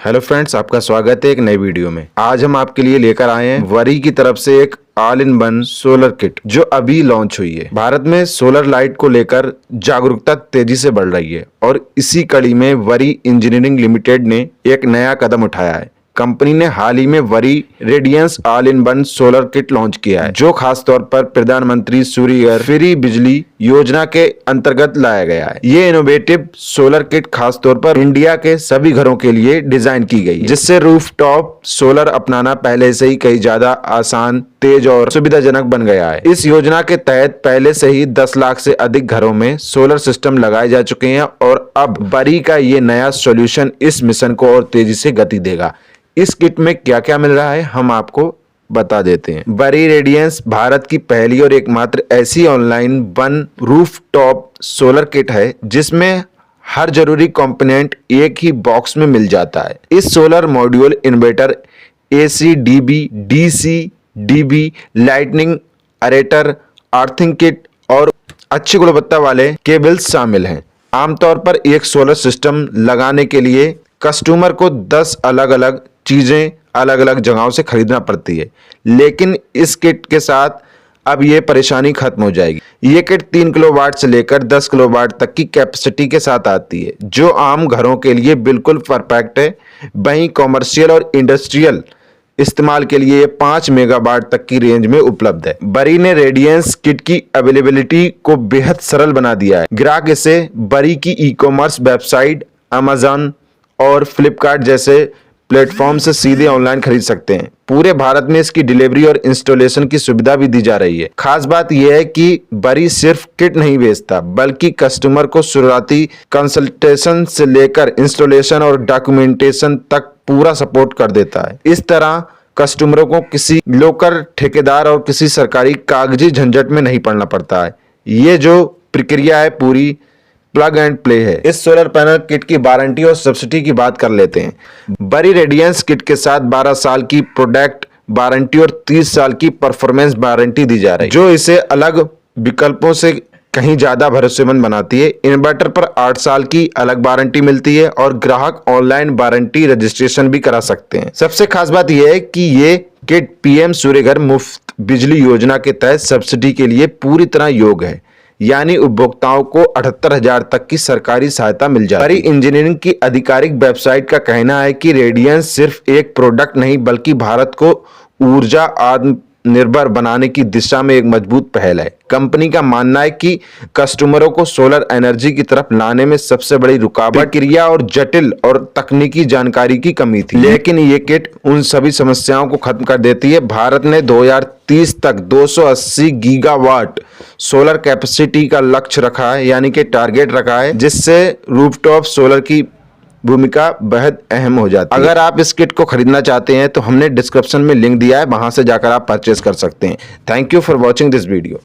Hello friends, आपका स्वागत है एक नई वीडियो में। आज हम आपके लिए लेकर आए हैं वरी की तरफ से एक all in one solar kit जो अभी लॉन्च हुई है। भारत में सोलर लाइट को लेकर जागरूकता तेजी से बढ़ रही है और इसी कड़ी में वरी इंजीनियरिंग लिमिटेड ने एक नया कदम उठाया है। कंपनी ने हाल ही में Waaree radiance all in one solar kit launch किया है, जो खास तौर पर प्रधानमंत्री सूर्य घर फ्री बिजली योजना के अंतर्गत लाया गया है। ये इनोवेटिव सोलर किट खास तौर पर इंडिया के सभी घरों के लिए डिजाइन की गई है, जिससे रूफटॉप सोलर अपनाना पहले से ही कई ज्यादा आसान, तेज और सुविधाजनक बन गया है। इस योजना के तहत पहले से ही 10 लाख से अधिक घरों में सोलर सिस्टम लगाए जा चुके हैं और अब वरी का ये नया सॉल्यूशन इस मिशन को और तेजी से गति देगा। इस किट में क्या क्या मिल रहा है हम आपको बता देते हैं। वरी रेडियंस भारत की पहली और एकमात्र ऐसी online one rooftop solar kit है जिसमें हर जरूरी कंपोनेंट एक ही बॉक्स में मिल जाता है। इस solar module inverter, AC, DB, DC, DB, lightning arrester, earthing kit और अच्छी गुणवत्ता वाले केबल्स शामिल हैं। आमतौर पर एक सोलर सिस्टम लगाने के लिए कस्टमर को 10 अलग अलग चीजें अलग अलग जगहों से खरीदना पड़ती है, लेकिन इस किट के साथ अब ये परेशानी खत्म हो जाएगी। ये किट 3 किलोवाट से लेकर 10 किलोवाट तक की कैपेसिटी के साथ आती है, जो आम घरों के लिए बिल्कुल परफेक्ट है। वहीं कॉमर्शियल और इंडस्ट्रियल इस्तेमाल के लिए 5 मेगावाट तक की रेंज में उपलब्ध है। वरी ने रेडियंस किट की अवेलेबिलिटी को बेहद सरल बना दिया है। ग्राहक इसे वरी की ई-कॉमर्स वेबसाइट, अमेजन और फ्लिपकार्ट जैसे प्लेटफॉर्म से सीधे ऑनलाइन खरीद सकते हैं। पूरे भारत में इसकी डिलीवरी और इंस्टॉलेशन की सुविधा भी दी जा रही है। खास बात यह है कि वरी सिर्फ किट नहीं बेचता, बल्कि कस्टमर को शुरुआती कंसल्टेशन से लेकर इंस्टॉलेशन और डॉक्यूमेंटेशन तक पूरा सपोर्ट कर देता है। इस तरह कस्टमरों को किसी लोकल ठेकेदार और किसी सरकारी कागजी झंझट में नहीं पड़ना पड़ता है। ये जो प्रक्रिया है पूरी प्लग एंड प्ले है। इस सोलर पैनल किट की वारंटी और सब्सिडी की बात कर लेते हैं। वरी रेडियंस किट के साथ 12 साल की प्रोडक्ट वारंटी और 30 साल की परफॉर्मेंस वारंटी दी जा रही है, जो इसे अलग विकल्पों से कहीं ज्यादा भरोसेमंद बनाती है। इन्वर्टर पर 8 साल की अलग वारंटी मिलती है और ग्राहक ऑनलाइन वारंटी रजिस्ट्रेशन भी करा सकते हैं। सबसे खास बात यह है कि ये किट PM सूर्य घर मुफ्त बिजली योजना के तहत सब्सिडी के लिए पूरी तरह योग्य है, यानी उपभोक्ताओं को 78,000 तक की सरकारी सहायता मिल जाती है। वरी इंजीनियरिंग की आधिकारिक वेबसाइट का कहना है कि रेडियंस सिर्फ एक प्रोडक्ट नहीं, बल्कि भारत को ऊर्जा आत्मनिर्भर बनाने की दिशा में एक मजबूत पहल है। कंपनी का मानना है कि कस्टमरों को सोलर एनर्जी की तरफ लाने में सबसे बड़ी रुकावट क्रिया और जटिल और तकनीकी जानकारी की कमी थी, लेकिन ये किट उन सभी समस्याओं को खत्म कर देती है। भारत ने 2030 तक 280 गीगावाट सोलर कैपेसिटी का लक्ष्य रखा है, यानी कि टारगेट रखा है, जिससे रूफटॉप सोलर की भूमिका बेहद अहम हो जाती है। अगर आप इस किट को खरीदना चाहते हैं तो हमने डिस्क्रिप्शन में लिंक दिया है, वहां से जाकर आप परचेज कर सकते हैं। Thank you for watching this video.